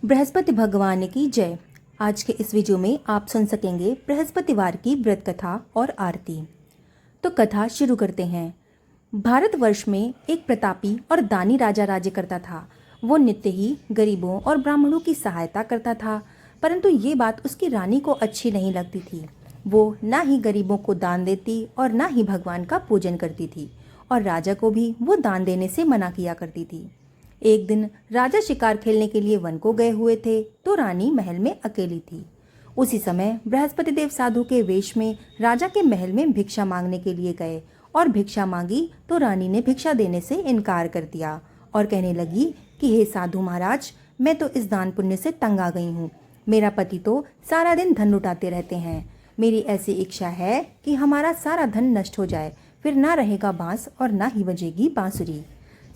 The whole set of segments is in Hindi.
बृहस्पति भगवान की जय। आज के इस वीडियो में आप सुन सकेंगे बृहस्पतिवार की व्रत कथा और आरती। तो कथा शुरू करते हैं। भारतवर्ष में एक प्रतापी और दानी राजा राज्य करता था। वो नित्य ही गरीबों और ब्राह्मणों की सहायता करता था, परंतु ये बात उसकी रानी को अच्छी नहीं लगती थी। वो ना ही गरीबों को दान देती और ना ही भगवान का पूजन करती थी, और राजा को भी वो दान देने से मना किया करती थी। एक दिन राजा शिकार खेलने के लिए वन को गए हुए थे, तो रानी महल में अकेली थी। उसी समय बृहस्पति देव साधु के वेश में राजा के महल में भिक्षा मांगने के लिए गए, और भिक्षा मांगी तो रानी ने भिक्षा देने से इनकार कर दिया और कहने लगी कि हे साधु महाराज, मैं तो इस दान पुण्य से तंग आ गई हूँ। मेरा पति तो सारा दिन धन लुटाते रहते हैं। मेरी ऐसी इच्छा है कि हमारा सारा धन नष्ट हो जाए, फिर ना रहेगा बांस और ना ही बजेगी बांसुरी।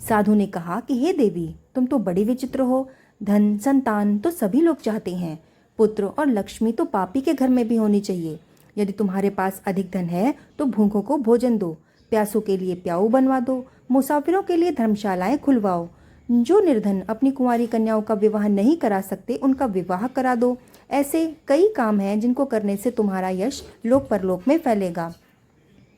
साधु ने कहा कि हे देवी, तुम तो बड़ी विचित्र हो। धन संतान तो सभी लोग चाहते हैं, पुत्र और लक्ष्मी तो पापी के घर में भी होनी चाहिए। यदि तुम्हारे पास अधिक धन है तो भूखों को भोजन दो, प्यासों के लिए प्याऊ बनवा दो, मुसाफिरों के लिए धर्मशालाएं खुलवाओ। जो निर्धन अपनी कुंवारी कन्याओं का विवाह नहीं करा सकते, उनका विवाह करा दो। ऐसे कई काम हैं जिनको करने से तुम्हारा यश लोक परलोक में फैलेगा।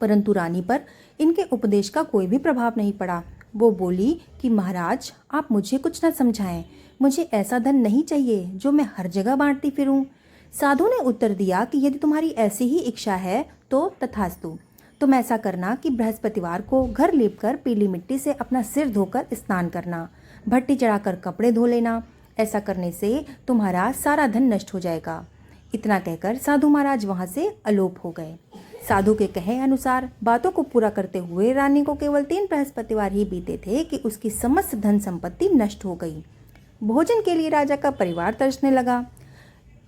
परंतु रानी पर इनके उपदेश का कोई भी प्रभाव नहीं पड़ा। वो बोली कि महाराज, आप मुझे कुछ न समझाएं। मुझे ऐसा धन नहीं चाहिए जो मैं हर जगह बांटती फिरूं। साधु ने उत्तर दिया कि यदि तुम्हारी ऐसी ही इच्छा है तो तथास्तु। तुम ऐसा करना कि बृहस्पतिवार को घर लीपकर पीली मिट्टी से अपना सिर धोकर स्नान करना, भट्टी चढ़ाकर कपड़े धो लेना। ऐसा करने से तुम्हारा सारा धन नष्ट हो जाएगा। इतना कहकर साधु महाराज वहां से अलोप हो गए। साधु के कहे अनुसार बातों को पूरा करते हुए रानी को केवल 3 बृहस्पतिवार ही बीते थे कि उसकी समस्त धन संपत्ति नष्ट हो गई। भोजन के लिए राजा का परिवार तरसने लगा।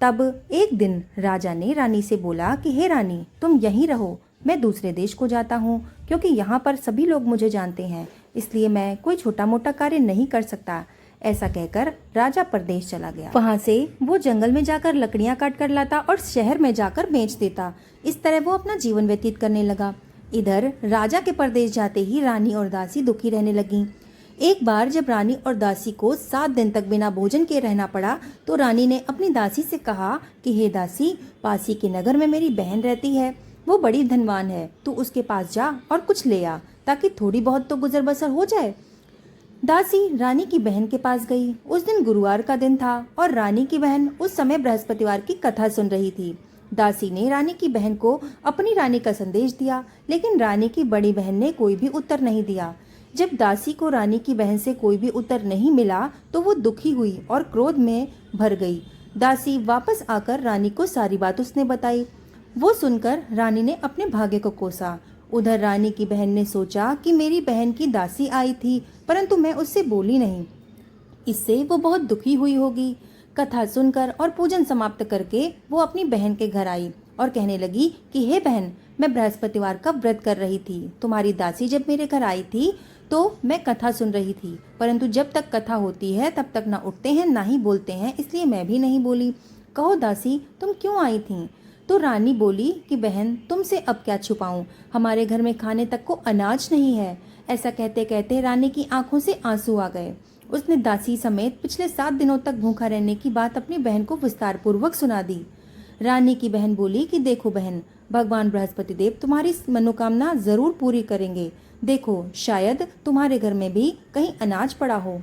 तब एक दिन राजा ने रानी से बोला कि हे रानी, तुम यहीं रहो, मैं दूसरे देश को जाता हूँ, क्योंकि यहाँ पर सभी लोग मुझे जानते हैं, इसलिए मैं कोई छोटा मोटा कार्य नहीं कर सकता। ऐसा कहकर राजा परदेश चला गया। वहां से वो जंगल में जाकर लकड़ियां काट कर लाता और शहर में जाकर बेच देता। इस तरह वो अपना जीवन व्यतीत करने लगा। इधर राजा के परदेश जाते ही रानी और दासी दुखी रहने लगी। एक बार जब रानी और दासी को 7 दिन तक बिना भोजन के रहना पड़ा, तो रानी ने अपनी दासी से कहा कि हे दासी, पास ही के नगर में मेरी बहन रहती है, वो बड़ी धनवान है, तू उसके पास जा और कुछ ले आ, ताकि थोड़ी बहुत तो गुजर बसर हो जाए। दासी रानी की बहन के पास गई। उस दिन गुरुवार का दिन था और रानी की बहन उस समय बृहस्पतिवार की कथा सुन रही थी। दासी ने रानी की बहन को अपनी रानी का संदेश दिया, लेकिन रानी की बड़ी बहन ने कोई भी उत्तर नहीं दिया। जब दासी को रानी की बहन से कोई भी उत्तर नहीं मिला तो वो दुखी हुई और क्रोध में भर गई। दासी वापस आकर रानी को सारी बात उसने बताई। वो सुनकर रानी ने अपने भाग्य को कोसा। उधर रानी की बहन ने सोचा कि मेरी बहन की दासी आई थी, परंतु मैं उससे बोली नहीं, इससे वो बहुत दुखी हुई होगी। कथा सुनकर और पूजन समाप्त करके वो अपनी बहन के घर आई और कहने लगी कि हे बहन, मैं बृहस्पतिवार का व्रत कर रही थी। तुम्हारी दासी जब मेरे घर आई थी तो मैं कथा सुन रही थी, परंतु जब तक कथा होती है तब तक ना उठते हैं ना ही बोलते हैं, इसलिए मैं भी नहीं बोली। कहो दासी, तुम क्यों आई थी? तो रानी बोली कि बहन, तुमसे अब क्या छुपाऊं, हमारे घर में खाने तक को अनाज नहीं है। ऐसा कहते कहते रानी की आंखों से आंसू आ गए। उसने दासी समेत पिछले 7 दिनों तक भूखा रहने की बात अपनी बहन को विस्तार पूर्वक सुना दी। रानी की बहन बोली कि देखो बहन, भगवान बृहस्पति देव तुम्हारी मनोकामना जरूर पूरी करेंगे। देखो, शायद तुम्हारे घर में भी कहीं अनाज पड़ा हो।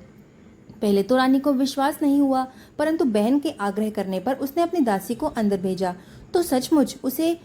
पहले तो रानी को विश्वास नहीं हुआ, परंतु बहन के आग्रह करने पर उसने अपनी दासी को अंदर भेजा तो सचमुच उसे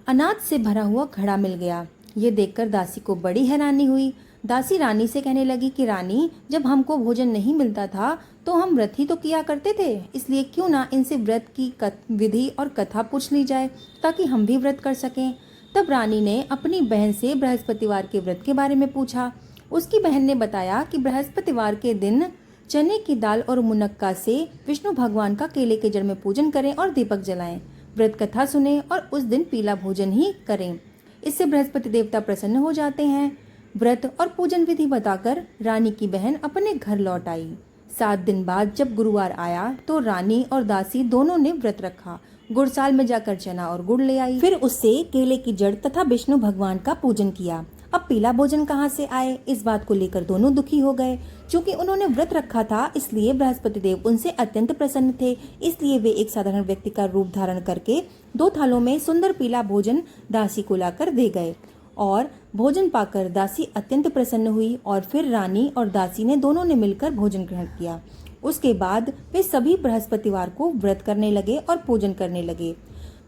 अनाज से भरा हुआ घड़ा मिल गया। ये देखकर दासी को बड़ी हैरानी हुई। दासी रानी से कहने लगी कि रानी, जब हमको भोजन नहीं मिलता था तो हम व्रत ही तो किया करते थे, इसलिए क्यों ना इनसे व्रत की विधि और कथा पूछ ली जाए, ताकि हम भी व्रत कर सकें। तब रानी ने अपनी बहन से बृहस्पतिवार के व्रत के बारे में पूछा। उसकी बहन ने बताया कि बृहस्पतिवार के दिन चने की दाल और मुनक्का से विष्णु भगवान का केले के जड़ में पूजन करें और दीपक जलाएं, व्रत कथा सुने और उस दिन पीला भोजन ही करें। इससे बृहस्पति देवता प्रसन्न हो जाते हैं। व्रत और पूजन विधि बताकर रानी की बहन अपने घर लौट आई। 7 दिन बाद जब गुरुवार आया तो रानी और दासी दोनों ने व्रत रखा। गुड़साल में जाकर चना और गुड़ ले आई, फिर उससे केले की जड़ तथा विष्णु भगवान का पूजन किया। अब पीला भोजन कहाँ से आए, इस बात को लेकर दोनों दुखी हो गए। चूंकि उन्होंने व्रत रखा था, इसलिए बृहस्पति देव उनसे अत्यंत प्रसन्न थे। इसलिए वे एक साधारण व्यक्ति का रूप धारण करके 2 थालों में सुंदर पीला भोजन दासी को लाकर दे गए। और भोजन पाकर दासी अत्यंत प्रसन्न हुई और फिर रानी और दासी ने दोनों ने मिलकर भोजन ग्रहण किया। उसके बाद वे सभी बृहस्पतिवार को व्रत करने लगे और पूजन करने लगे।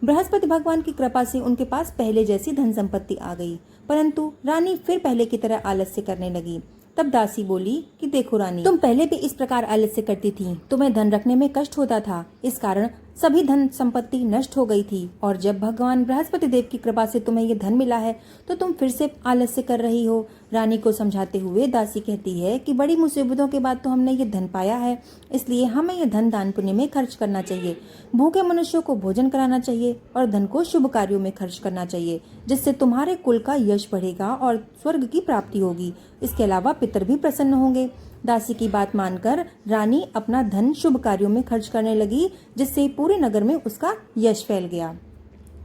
बृहस्पति भगवान की कृपा से उनके पास पहले जैसी धन संपत्ति आ गई, परंतु रानी फिर पहले की तरह आलस्य करने लगी। तब दासी बोली कि देखो रानी, तुम पहले भी इस प्रकार आलस्य करती थी, तुम्हें धन रखने में कष्ट होता था, इस कारण सभी धन संपत्ति नष्ट हो गई थी। और जब भगवान बृहस्पति देव की कृपा से तुम्हें ये धन मिला है तो तुम फिर से आलस्य कर रही हो। रानी को समझाते हुए दासी कहती है कि बड़ी मुसीबतों के बाद तो हमने ये धन पाया है, इसलिए हमें ये धन दान पुण्य में खर्च करना चाहिए। भूखे मनुष्यों को भोजन कराना चाहिए और धन को शुभ कार्यों में खर्च करना चाहिए, जिससे तुम्हारे कुल का यश बढ़ेगा और स्वर्ग की प्राप्ति होगी। इसके अलावा पितर भी प्रसन्न होंगे। दासी की बात मानकर रानी अपना धन शुभ कार्यों में खर्च करने लगी, जिससे पूरे नगर में उसका यश फैल गया।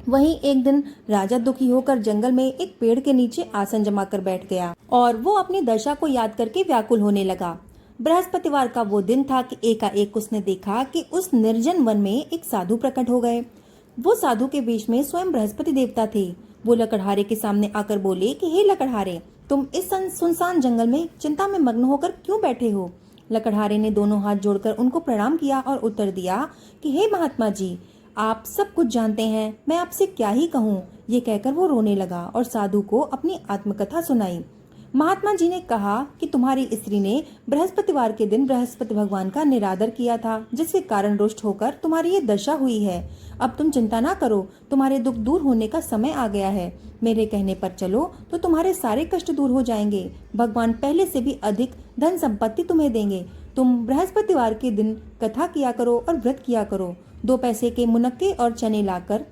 वहीं एक दिन राजा दुखी होकर जंगल में एक पेड़ के नीचे आसन जमाकर बैठ गया और वो अपनी दशा को याद करके व्याकुल होने लगा। बृहस्पतिवार का वो दिन था कि एकाएक उसने देखा कि उस निर्जन वन में एक साधु प्रकट हो गए। वो साधु के वेश में स्वयं बृहस्पति देवता थे। वो लकड़हारे के सामने आकर बोले कि हे लकड़हारे, तुम इस सुनसान जंगल में चिंता में मग्न होकर क्यों बैठे हो। लकड़हारे ने दोनों हाथ जोड़कर उनको प्रणाम किया और उत्तर दिया कि हे महात्मा जी, आप सब कुछ जानते हैं, मैं आपसे क्या ही कहूँ। ये कहकर वो रोने लगा और साधु को अपनी आत्मकथा सुनाई। महात्मा जी ने कहा कि तुम्हारी स्त्री ने बृहस्पतिवार के दिन बृहस्पति भगवान का निरादर किया था, जिसके कारण रुष्ट होकर तुम्हारी ये दशा हुई है। अब तुम चिंता ना करो, तुम्हारे दुख दूर होने का समय आ गया है। मेरे कहने पर चलो तो तुम्हारे सारे कष्ट दूर हो जाएंगे। भगवान पहले से भी अधिक धन संपत्ति तुम्हें देंगे। तुम बृहस्पतिवार के दिन कथा किया करो और व्रत किया करो। 2 पैसे के मुनक्के और चने लाकर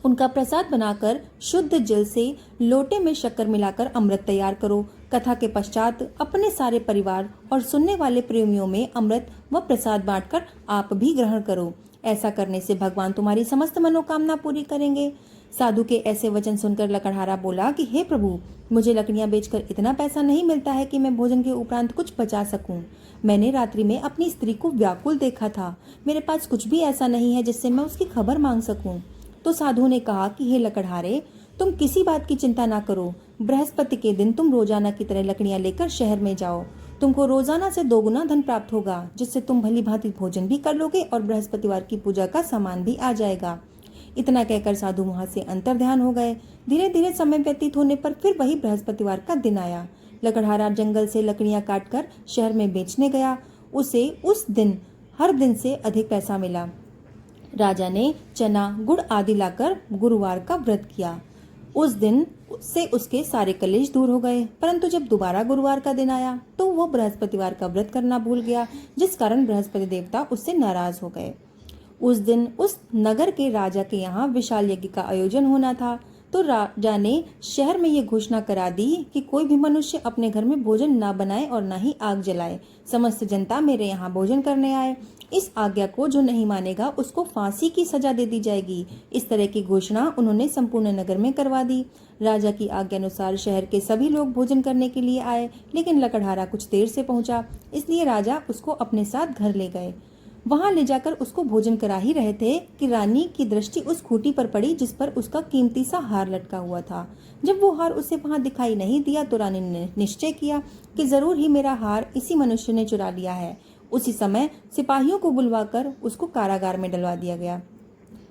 उनका प्रसाद बनाकर शुद्ध जल से लोटे में शक्कर मिलाकर अमृत तैयार करो। कथा के पश्चात अपने सारे परिवार और सुनने वाले प्रेमियों में अमृत व प्रसाद बांटकर आप भी ग्रहण करो। ऐसा करने से भगवान तुम्हारी समस्त मनोकामना पूरी करेंगे। साधु के ऐसे वचन सुनकर लकड़हारा बोला कि हे प्रभु, मुझे लकड़ियां बेचकर इतना पैसा नहीं मिलता है कि मैं भोजन के उपरांत कुछ बचा सकूं। मैंने रात्रि में अपनी स्त्री को व्याकुल देखा था। मेरे पास कुछ भी ऐसा नहीं है जिससे मैं उसकी खबर मांग सकूं। तो साधु ने कहा कि हे लकड़हारे, तुम किसी बात की चिंता ना करो। बृहस्पति के दिन तुम रोजाना की तरह लकड़ियां लेकर शहर में जाओ। तुमको रोजाना से 2 गुना धन प्राप्त होगा, जिससे तुम भली भांति भोजन भी कर लोगे और बृहस्पतिवार की पूजा का सामान भी आ जाएगा। इतना कहकर साधु वहां से अंतर्ध्यान हो गए। धीरे धीरे समय व्यतीत होने पर फिर वही बृहस्पतिवार का दिन आया। लकड़हारा जंगल से लकड़ियां काटकर शहर में बेचने गया। उसे उस दिन हर दिन से अधिक पैसा मिला। राजा ने चना गुड़ आदि लाकर गुरुवार का व्रत किया। उस दिन से उसके सारे कलेश दूर हो गए। परंतु जब दोबारा गुरुवार का दिन आया तो वो बृहस्पतिवार का व्रत करना भूल गया, जिस कारण बृहस्पति देवता उससे नाराज हो गए। उस दिन उस नगर के राजा के यहाँ विशाल यज्ञ का आयोजन होना था। तो राजा ने शहर में ये घोषणा करा दी कि कोई भी मनुष्य अपने घर में भोजन न बनाए और न ही आग जलाए। समस्त जनता मेरे यहाँ भोजन करने आए। इस आज्ञा को जो नहीं मानेगा उसको फांसी की सजा दे दी जाएगी। इस तरह की घोषणा उन्होंने संपूर्ण नगर में करवा दी। राजा की आज्ञा अनुसार शहर के सभी लोग भोजन करने के लिए आए, लेकिन लकड़हारा कुछ देर से पहुंचा, इसलिए राजा उसको अपने साथ घर ले गए। वहां ले जाकर उसको भोजन करा ही रहे थे कि रानी की दृष्टि उस खूंटी पर पड़ी जिस पर उसका कीमती सा हार लटका हुआ था। जब वो हार उसे वहां दिखाई नहीं दिया तो रानी ने निश्चय किया कि जरूर ही मेरा हार इसी मनुष्य ने चुरा लिया है। उसी समय सिपाहियों को बुलवाकर उसको कारागार में डलवा दिया गया।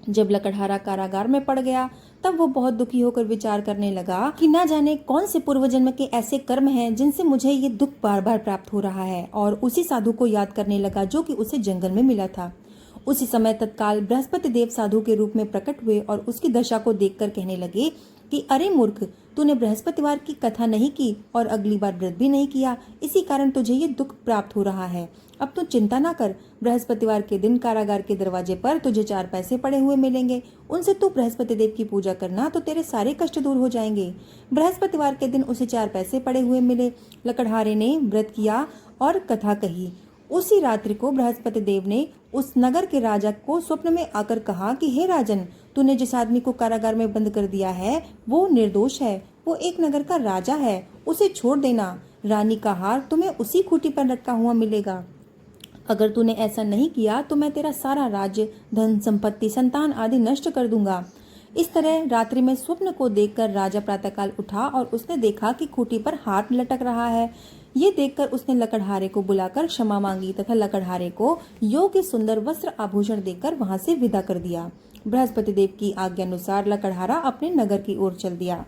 जब लकड़हारा कारागार में पड़ गया तब वो बहुत दुखी होकर विचार करने लगा कि ना जाने कौन से पूर्व जन्म के ऐसे कर्म हैं जिनसे मुझे ये दुख बार बार प्राप्त हो रहा है, और उसी साधु को याद करने लगा जो कि उसे जंगल में मिला था। उसी समय तत्काल बृहस्पति देव साधु के रूप में प्रकट हुए और उसकी दशा को देखकर कहने लगे कि अरे मूर्ख, तूने बृहस्पतिवार की कथा नहीं की और अगली बार व्रत भी नहीं किया, इसी कारण तुझे ये दुख प्राप्त हो रहा है। अब तू चिंता ना कर, बृहस्पतिवार के दिन कारागार के दरवाजे पर तुझे 4 पैसे पड़े हुए मिलेंगे, उनसे तू बृहस्पति देव की पूजा करना तो तेरे सारे कष्ट दूर हो जाएंगे। बृहस्पतिवार के दिन उसे 4 पैसे पड़े हुए मिले। लकड़हारे ने व्रत किया और कथा कही। उसी रात्रि को बृहस्पति देव ने उस नगर के राजा को स्वप्न में आकर कहा कि हे राजन, तूने जिस आदमी को कारागार में बंद कर दिया है वो निर्दोष है, वो एक नगर का राजा है, उसे छोड़ देना। रानी का हार तुम्हें उसी खूंटी पर लटका हुआ मिलेगा। अगर तूने ऐसा नहीं किया तो मैं तेरा सारा राज्य, धन संपत्ति, संतान आदि नष्ट कर दूंगा। इस तरह रात्रि में स्वप्न को देखकर राजा प्रातःकाल उठा और उसने देखा कि खूंटी पर हार लटक रहा है। ये देखकर उसने लकड़हारे को बुलाकर क्षमा मांगी तथा लकड़हारे को योग्य सुंदर वस्त्र आभूषण देकर वहां से विदा कर दिया। बृहस्पति देव की आज्ञानुसार लकड़हारा अपने नगर की ओर चल दिया।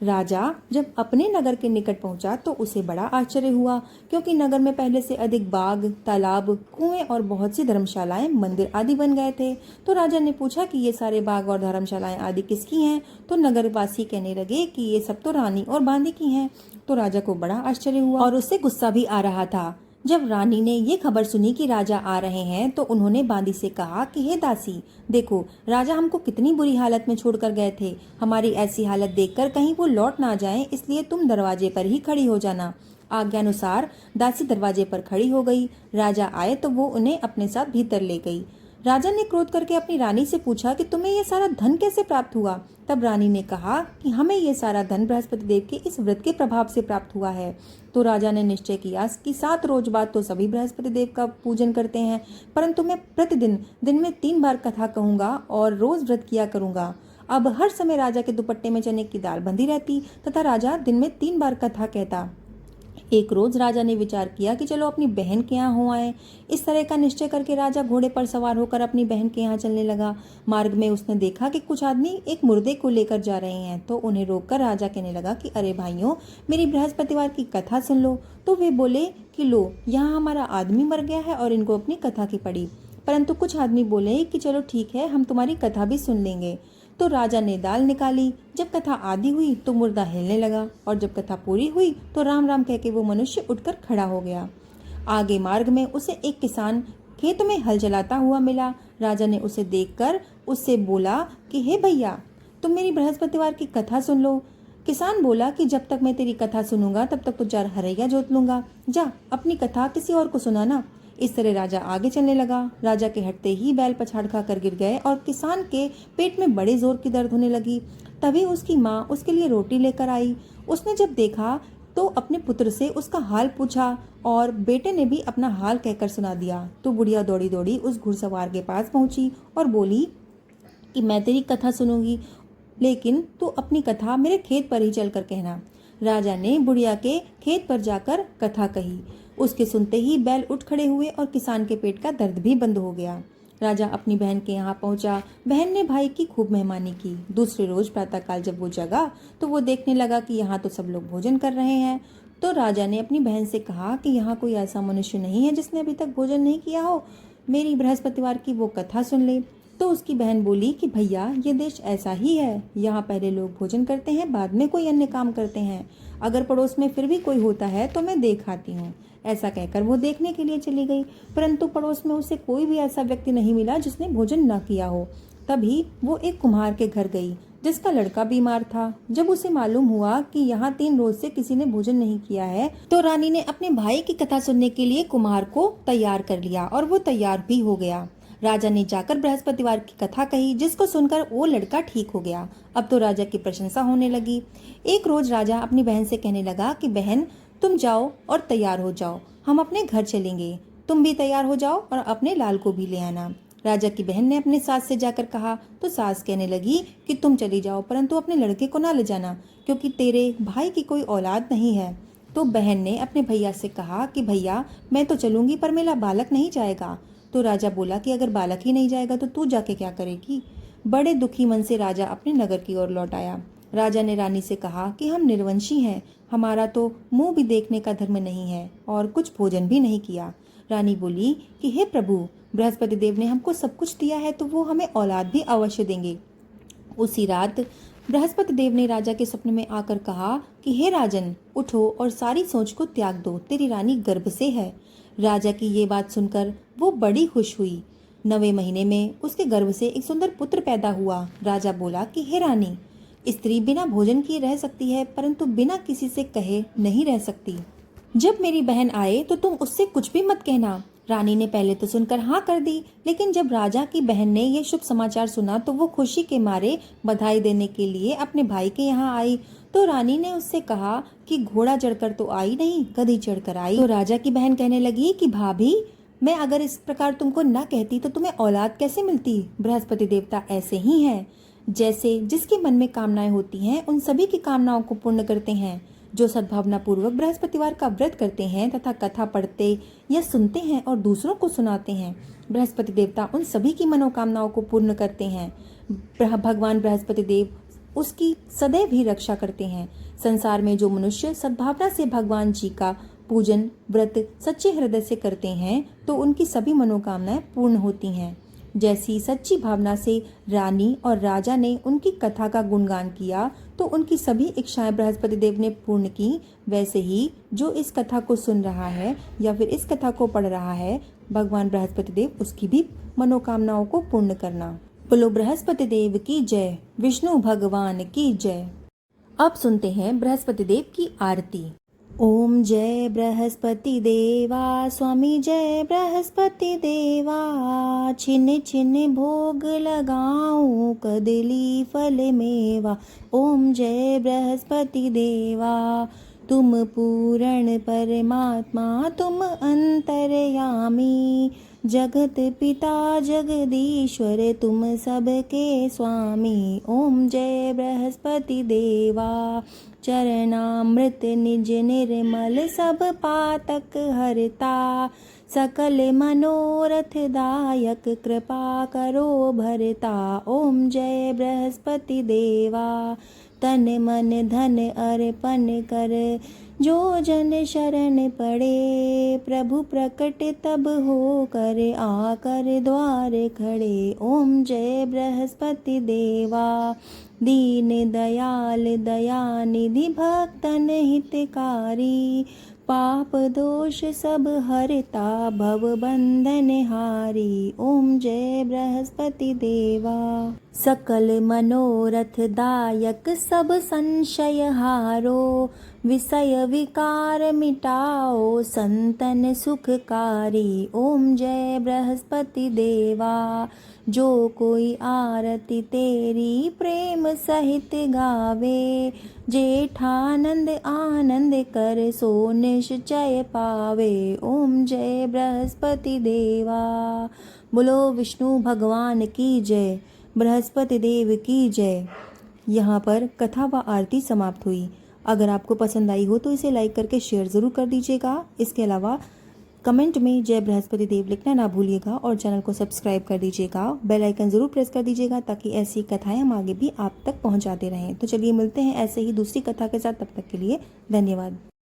राजा जब अपने नगर के निकट पहुंचा तो उसे बड़ा आश्चर्य हुआ, क्योंकि नगर में पहले से अधिक बाग, तालाब, कुएं और बहुत सी धर्मशालाएं, मंदिर आदि बन गए थे। तो राजा ने पूछा कि ये सारे बाग और धर्मशालाएं आदि किसकी हैं? तो नगरवासी कहने लगे कि ये सब तो रानी और बांदी की हैं। तो राजा को बड़ा आश्चर्य हुआ और उससे गुस्सा भी आ रहा था। जब रानी ने ये खबर सुनी कि राजा आ रहे हैं तो उन्होंने बांदी से कहा कि हे दासी, देखो राजा हमको कितनी बुरी हालत में छोड़कर गए थे। हमारी ऐसी हालत देखकर कहीं वो लौट ना जाएं, इसलिए तुम दरवाजे पर ही खड़ी हो जाना। आज्ञानुसार दासी दरवाजे पर खड़ी हो गई। राजा आए तो वो उन्हें अपने साथ भीतर ले गई। राजा ने क्रोध करके अपनी रानी से पूछा कि तुम्हें ये सारा धन कैसे प्राप्त हुआ? तब रानी ने कहा कि हमें ये सारा धन बृहस्पति देव के इस व्रत के प्रभाव से प्राप्त हुआ है। तो राजा ने निश्चय किया कि 7 रोज बाद तो सभी बृहस्पति देव का पूजन करते हैं, परंतु मैं प्रतिदिन दिन में 3 बार कथा कहूंगा और रोज व्रत किया करूंगा। अब हर समय राजा के दुपट्टे में चने की दाल बंधी रहती तथा राजा दिन में 3 बार कथा कहता। एक रोज राजा ने विचार किया कि चलो अपनी बहन के यहाँ हो आए। इस तरह का निश्चय करके राजा घोड़े पर सवार होकर अपनी बहन के यहाँ चलने लगा। मार्ग में उसने देखा कि कुछ आदमी एक मुर्दे को लेकर जा रहे हैं, तो उन्हें रोककर राजा कहने लगा कि अरे भाइयों, मेरी बृहस्पतिवार की कथा सुन लो। तो वे बोले कि लो, यहाँ हमारा आदमी मर गया है और इनको अपनी कथा की पड़ी। परंतु कुछ आदमी बोले कि चलो ठीक है, हम तुम्हारी कथा भी सुन लेंगे। तो राजा ने दाल निकाली। जब कथा आधी हुई तो मुर्दा हिलने लगा और जब कथा पूरी हुई तो राम राम कह के वो मनुष्य उठकर खड़ा हो गया। आगे मार्ग में उसे एक किसान खेत में हल चलाता हुआ मिला। राजा ने उसे देखकर उससे बोला कि हे भैया, तुम मेरी बृहस्पतिवार की कथा सुन लो। किसान बोला कि जब तक मैं तेरी कथा सुनूंगा तब तक तो 4 हरैया जोत लूंगा। जा अपनी कथा किसी और को सुनाना। इस तरह राजा आगे चलने लगा। राजा के हटते ही बैल पछाड़ खाकर गिर गए और किसान के पेट में बड़े जोर की दर्द होने लगी। तभी उसकी माँ उसके लिए रोटी लेकर आई। उसने जब देखा तो अपने पुत्र से उसका हाल पूछा और बेटे ने भी अपना हाल कहकर सुना दिया। तो बुढ़िया दौड़ी दौड़ी उस घुड़सवार के पास पहुंची और बोली कि मैं तेरी कथा सुनूंगी, लेकिन तू अपनी कथा मेरे खेत पर ही चलकर कहना। राजा ने बुढ़िया के खेत पर जाकर कथा कही। उसके सुनते ही बैल उठ खड़े हुए और किसान के पेट का दर्द भी बंद हो गया। राजा अपनी बहन के यहाँ पहुंचा। बहन ने भाई की खूब मेहमानी की। दूसरे रोज प्रातःकाल जब वो जगा तो वो देखने लगा कि यहाँ तो सब लोग भोजन कर रहे हैं। तो राजा ने अपनी बहन से कहा कि यहाँ कोई ऐसा मनुष्य नहीं है जिसने अभी तक भोजन नहीं किया हो, मेरी बृहस्पतिवार की वो कथा सुन ले। तो उसकी बहन बोली कि भैया, ये देश ऐसा ही है, यहाँ पहले लोग भोजन करते हैं, बाद में कोई अन्य काम करते हैं। अगर पड़ोस में फिर भी कोई होता है तो मैं देख आती हूँ। ऐसा कहकर वो देखने के लिए चली गई, परंतु पड़ोस में उसे कोई भी ऐसा व्यक्ति नहीं मिला जिसने भोजन न किया हो। तभी वो एक कुम्हार के घर गई जिसका लड़का बीमार था। जब उसे मालूम हुआ कि यहाँ 3 रोज से किसी ने भोजन नहीं किया है, तो रानी ने अपने भाई की कथा सुनने के लिए कुम्हार को तैयार कर लिया और वो तैयार भी हो गया। राजा ने जाकर बृहस्पतिवार की कथा कही, जिसको सुनकर वो लड़का ठीक हो गया। अब तो राजा की प्रशंसा होने लगी। एक रोज राजा अपनी बहन से कहने लगा कि बहन, तुम जाओ और तैयार हो जाओ, हम अपने घर चलेंगे। तुम भी तैयार हो जाओ और अपने लाल को भी ले आना। राजा की बहन ने अपने सास से जाकर कहा तो सास कहने लगी कि तुम चली जाओ, परंतु अपने लड़के को ना ले जाना, क्योंकि तेरे भाई की कोई औलाद नहीं है। तो बहन ने अपने भैया से कहा कि भैया, मैं तो चलूंगी पर मेरा बालक नहीं जाएगा। तो राजा बोला कि अगर बालक ही नहीं जाएगा तो तू जाके क्या करेगी। बड़े दुखी मन से राजा अपने नगर की ओर लौट आया। राजा ने रानी से कहा कि हम निर्वंशी हैं, हमारा तो मुंह भी देखने का धर्म नहीं है और कुछ भोजन भी नहीं किया। रानी बोली कि हे प्रभु, बृहस्पति देव ने हमको सब कुछ दिया है तो वो हमें औलाद भी अवश्य देंगे। उसी रात बृहस्पति देव ने राजा के स्वप्न में आकर कहा कि हे राजन, उठो और सारी सोच को त्याग दो, तेरी रानी गर्भ से है। राजा की ये बात सुनकर वो बड़ी खुश हुई। 9वें महीने में उसके गर्भ से एक सुंदर पुत्र पैदा हुआ। राजा बोला कि हे रानी, स्त्री बिना भोजन किए रह सकती है, परंतु बिना किसी से कहे नहीं रह सकती। जब मेरी बहन आए तो तुम उससे कुछ भी मत कहना। रानी ने पहले तो सुनकर हाँ कर दी, लेकिन जब राजा की बहन ने यह शुभ समाचार सुना तो वो खुशी के मारे बधाई देने के लिए अपने भाई के यहाँ आई। तो रानी ने उससे कहा कि घोड़ा चढ़कर तो आई नहीं, गधी चढ़कर आई। तो राजा की बहन कहने लगी कि भाभी, मैं अगर इस प्रकार तुमको न कहती तो तुम्हें औलाद कैसे मिलती। बृहस्पति देवता ऐसे ही हैं, जैसे जिसके मन में कामनाएं होती हैं उन सभी की कामनाओं को पूर्ण करते हैं। जो सद्भावना पूर्वक बृहस्पतिवार का व्रत करते हैं तथा कथा पढ़ते या सुनते हैं और दूसरों को सुनाते हैं, बृहस्पति देवता उन सभी की मनोकामनाओं को पूर्ण करते हैं। भगवान बृहस्पति देव उसकी सदैव ही रक्षा करते हैं। संसार में जो मनुष्य सद्भावना से भगवान जी का पूजन व्रत सच्चे हृदय से करते हैं तो उनकी सभी मनोकामनाएं पूर्ण होती हैं। जैसी सच्ची भावना से रानी और राजा ने उनकी कथा का गुणगान किया तो उनकी सभी इच्छाएं बृहस्पति देव ने पूर्ण की, वैसे ही जो इस कथा को सुन रहा है या फिर इस कथा को पढ़ रहा है, भगवान बृहस्पति देव उसकी भी मनोकामनाओं को पूर्ण करना। बोलो बृहस्पति देव की जय, विष्णु भगवान की जय। अब सुनते हैं बृहस्पति देव की आरती। ओम जय बृहस्पति देवा, स्वामी जय बृहस्पति देवा। छिन छिन भोग लगाऊं, कदली फल मेवा। ओम जय बृहस्पति देवा, तुम पूर्ण परमात्मा, तुम अंतर्यामी। जगत पिता जगदीश्वर, तुम सबके स्वामी। ओम जय बृहस्पति देवा, चरणामृत निज निर्मल, सब पातक हरता। सकल मनोरथ दायक, कृपा करो भरता। ओम जय बृहस्पति देवा, तन मन धन अर्पण कर, जो जन शरण पड़े। प्रभु प्रकट तब हो कर, आकर द्वार खड़े। ओम जय बृहस्पति देवा, दीन दयाल दयानिधि, भक्तन हितकारी। पाप दोष सब हरता, भव बंधन हारी। ओम जय बृहस्पति देवा, सकल मनोरथ दायक, सब संशय हारो। विषय विकार मिटाओ, संतन सुखकारी। ओम जय बृहस्पति देवा, जो कोई आरती तेरी प्रेम सहित गावे। जेठानंद आनंद कर, सो निश्चय पावे। ओम जय बृहस्पति देवा। बोलो विष्णु भगवान की जय, बृहस्पति देव की जय। यहाँ पर कथा व आरती समाप्त हुई। अगर आपको पसंद आई हो तो इसे लाइक करके शेयर ज़रूर कर दीजिएगा। इसके अलावा कमेंट में जय बृहस्पति देव लिखना ना भूलिएगा और चैनल को सब्सक्राइब कर दीजिएगा। बेल आइकन ज़रूर प्रेस कर दीजिएगा ताकि ऐसी कथाएं हम आगे भी आप तक पहुंचाते रहें। तो चलिए मिलते हैं ऐसे ही दूसरी कथा के साथ, तब तक के लिए धन्यवाद।